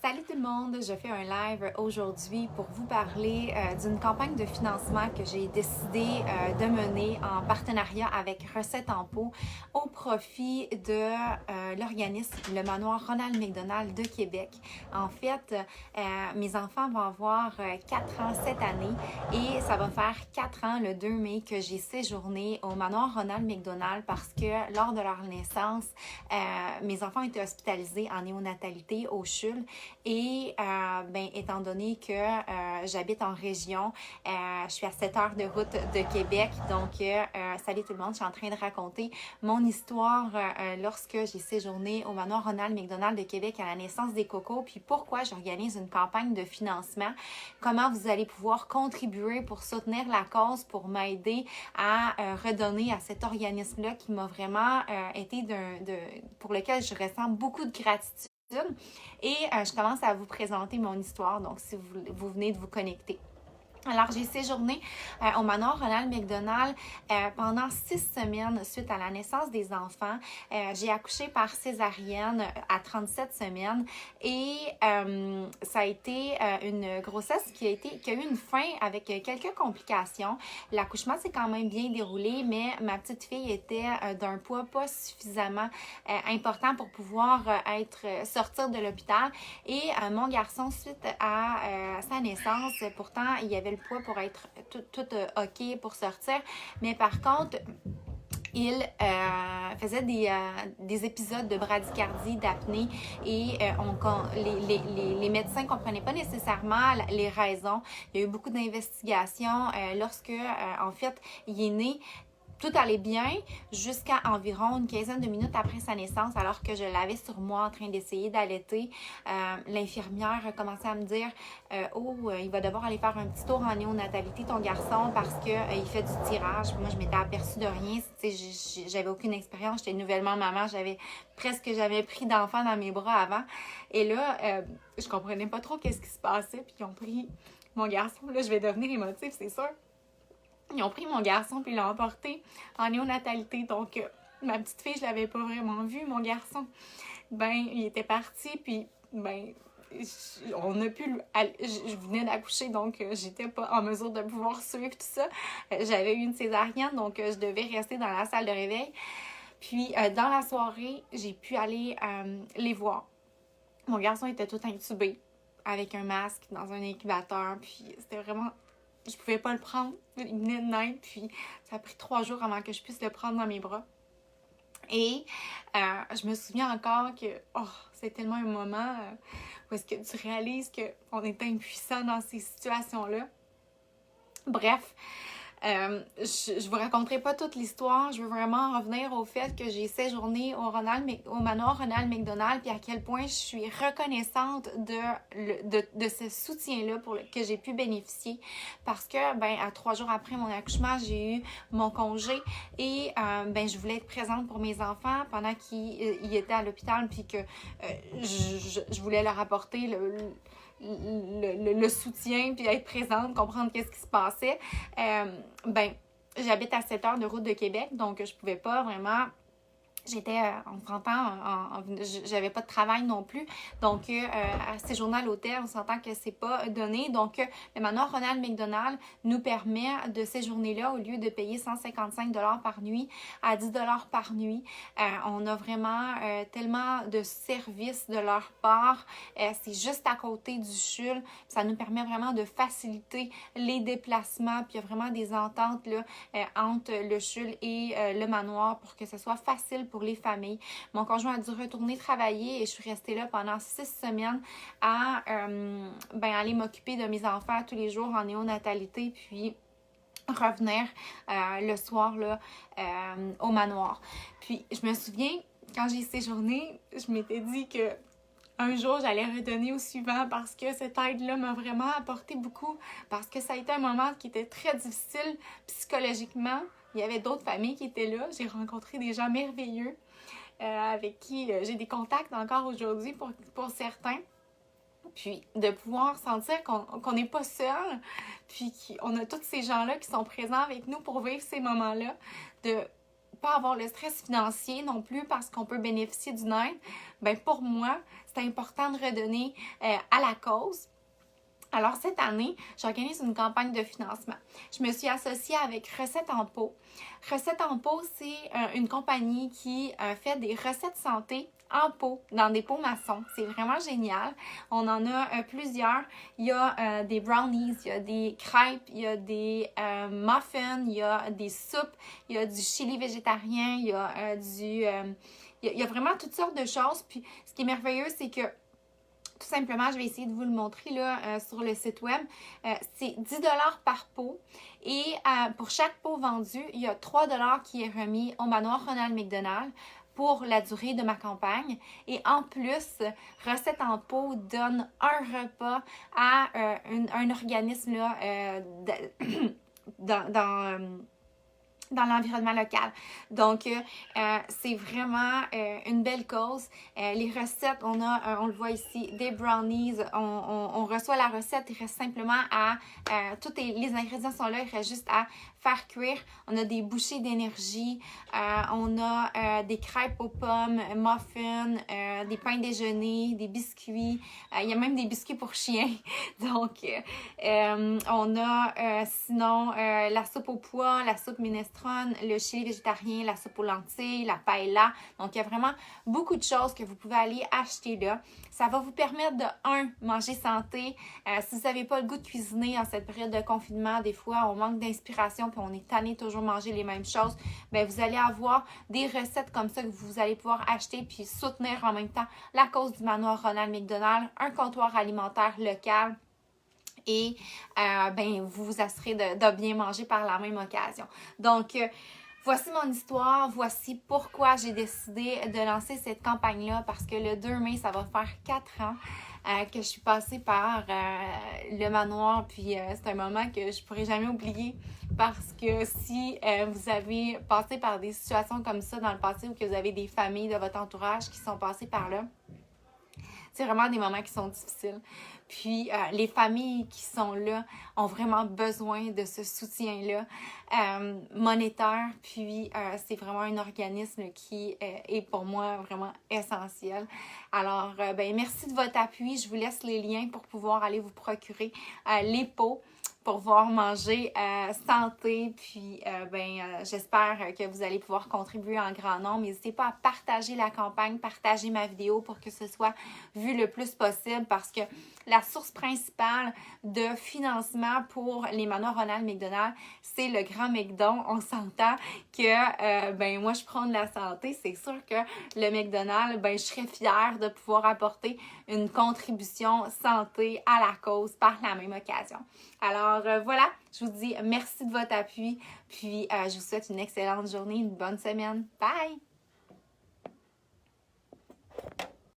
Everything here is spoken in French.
Salut tout le monde, je fais un live aujourd'hui pour vous parler d'une campagne de financement que j'ai décidé de mener en partenariat avec Recette en Pot au profit de l'organisme Le Manoir Ronald McDonald de Québec. En fait, mes enfants vont avoir 4 ans cette année et ça va faire 4 ans le 2 mai que j'ai séjourné au Manoir Ronald McDonald parce que lors de leur naissance, mes enfants étaient hospitalisés en néonatalité au CHUL. Et étant donné que j'habite en région, je suis à 7 heures de route de Québec. Donc, salut tout le monde, je suis en train de raconter mon histoire lorsque j'ai séjourné au Manoir Ronald McDonald de Québec à la naissance des cocos. Puis pourquoi j'organise une campagne de financement. Comment vous allez pouvoir contribuer pour soutenir la cause, pour m'aider à redonner à cet organisme-là qui m'a vraiment été pour lequel je ressens beaucoup de gratitude. Et je commence à vous présenter mon histoire, donc si vous venez de vous connecter. Alors, j'ai séjourné au manoir Ronald McDonald pendant 6 semaines suite à la naissance des enfants. J'ai accouché par césarienne à 37 semaines et ça a été une grossesse qui a eu une fin avec quelques complications. L'accouchement s'est quand même bien déroulé, mais ma petite fille était d'un poids pas suffisamment important pour pouvoir sortir de l'hôpital. Et mon garçon, suite à sa naissance, pourtant, il y avait le poids pour être tout OK pour sortir. Mais par contre, il faisait des épisodes de bradycardie, d'apnée et les médecins ne comprenaient pas nécessairement les raisons. Il y a eu beaucoup d'investigations lorsque, en fait, il est né. Tout allait bien jusqu'à environ une quinzaine de minutes après sa naissance, alors que je l'avais sur moi en train d'essayer d'allaiter. L'infirmière a commencé à me dire il va devoir aller faire un petit tour en néonatalité, ton garçon, parce qu'il il fait du tirage. Moi, je m'étais aperçue de rien. J'avais aucune expérience. J'étais nouvellement maman. J'avais presque jamais pris d'enfant dans mes bras avant. Et là, je comprenais pas trop qu'est-ce qui se passait. Puis ils ont pris mon garçon. Là, je vais devenir émotive, c'est sûr. Ils ont pris mon garçon puis ils l'ont emporté en néonatalité. Donc, ma petite fille, je l'avais pas vraiment vu. Mon garçon, il était parti puis, on a pu... Je venais d'accoucher, donc j'étais pas en mesure de pouvoir suivre tout ça. J'avais eu une césarienne, donc je devais rester dans la salle de réveil. Puis, dans la soirée, j'ai pu aller les voir. Mon garçon était tout intubé avec un masque dans un incubateur. Puis, c'était vraiment... Je pouvais pas le prendre. Il venait de naître, puis ça a pris 3 jours avant que je puisse le prendre dans mes bras. Et je me souviens encore que c'est tellement un moment où est-ce que tu réalises qu'on est impuissant dans ces situations-là. Bref, je vous raconterai pas toute l'histoire. Je veux vraiment en revenir au fait que j'ai séjourné au manoir Ronald McDonald puis à quel point je suis reconnaissante de ce soutien-là que j'ai pu bénéficier parce que à 3 jours après mon accouchement, j'ai eu mon congé et je voulais être présente pour mes enfants pendant qu'ils étaient à l'hôpital puis que je voulais leur apporter le soutien, puis être présente, comprendre qu'est-ce qui se passait. J'habite à 7 heures de route de Québec, donc je pouvais pas vraiment... J'étais, on s'entend, j'avais pas de travail non plus. Donc, à séjourner à l'hôtel, on s'entend que c'est pas donné. Donc, le manoir Ronald McDonald nous permet de séjourner là au lieu de payer 155 $ par nuit à 10 $ par nuit. On a vraiment tellement de services de leur part. C'est juste à côté du CHUL. Ça nous permet vraiment de faciliter les déplacements. Puis, il y a vraiment des ententes là, entre le CHUL et le manoir pour que ce soit facile pour les familles. Mon conjoint a dû retourner travailler et je suis restée là pendant 6 semaines à aller m'occuper de mes enfants tous les jours en néonatalité puis revenir le soir là, au manoir. Puis je me souviens, quand j'ai séjourné, je m'étais dit que un jour, j'allais redonner au suivant parce que cette aide-là m'a vraiment apporté beaucoup, parce que ça a été un moment qui était très difficile psychologiquement. Il y avait d'autres familles qui étaient là. J'ai rencontré des gens merveilleux avec qui j'ai des contacts encore aujourd'hui pour certains. Puis de pouvoir sentir qu'on n'est pas seul, puis qu'on a tous ces gens-là qui sont présents avec nous pour vivre ces moments-là, de pas avoir le stress financier non plus parce qu'on peut bénéficier d'une aide. Pour moi, c'est important de redonner à la cause. Alors, cette année, j'organise une campagne de financement. Je me suis associée avec Recettes en pot. Recettes en pot, c'est une compagnie qui fait des recettes santé en pot, dans des pots maçons. C'est vraiment génial. On en a plusieurs. Il y a des brownies, il y a des crêpes, il y a des muffins, il y a des soupes, il y a du chili végétarien, il y a il y a vraiment toutes sortes de choses. Puis, ce qui est merveilleux, c'est que tout simplement, je vais essayer de vous le montrer là, sur le site web. C'est 10 $ par pot et pour chaque pot vendu, il y a 3 $ qui est remis au manoir Ronald McDonald pour la durée de ma campagne. Et en plus, Recettes en pot donne un repas à un organisme là, dans l'environnement local. Donc, c'est vraiment une belle cause. Les recettes, on le voit ici, des brownies, on reçoit la recette, il reste simplement à, tous les ingrédients sont là, il reste juste à faire cuire. On a des bouchées d'énergie, on a des crêpes aux pommes, muffins, des pains déjeuner, des biscuits, il y a même des biscuits pour chiens. Donc, on a sinon la soupe au pois, la soupe minestrone, le chili végétarien, la soupe aux lentilles, la paella. Donc, il y a vraiment beaucoup de choses que vous pouvez aller acheter là. Ça va vous permettre de, manger santé. Si vous n'avez pas le goût de cuisiner en cette période de confinement, des fois, on manque d'inspiration puis on est tanné de toujours manger les mêmes choses, bien, vous allez avoir des recettes comme ça que vous allez pouvoir acheter puis soutenir en même temps la cause du manoir Ronald McDonald, un comptoir alimentaire local. Et ben, vous vous assurez de bien manger par la même occasion. Donc, voici mon histoire, voici pourquoi j'ai décidé de lancer cette campagne-là, parce que le 2 mai, ça va faire 4 ans que je suis passée par le manoir, puis c'est un moment que je ne pourrai jamais oublier, parce que si vous avez passé par des situations comme ça dans le passé ou que vous avez des familles de votre entourage qui sont passées par là, c'est vraiment des moments qui sont difficiles. Puis, les familles qui sont là ont vraiment besoin de ce soutien-là monétaire. Puis, c'est vraiment un organisme qui est pour moi vraiment essentiel. Alors, ben merci de votre appui. Je vous laisse les liens pour pouvoir aller vous procurer les pots pour pouvoir manger santé. Puis, j'espère que vous allez pouvoir contribuer en grand nombre. N'hésitez pas à partager la campagne, partager ma vidéo pour que ce soit vu le plus possible, parce que la source principale de financement pour les manoirs Ronald McDonald, c'est le Grand McDon. On s'entend que moi, je prends de la santé. C'est sûr que le McDonald's, je serais fière de pouvoir apporter une contribution santé à la cause par la même occasion. Alors voilà, je vous dis merci de votre appui, puis je vous souhaite une excellente journée, une bonne semaine. Bye!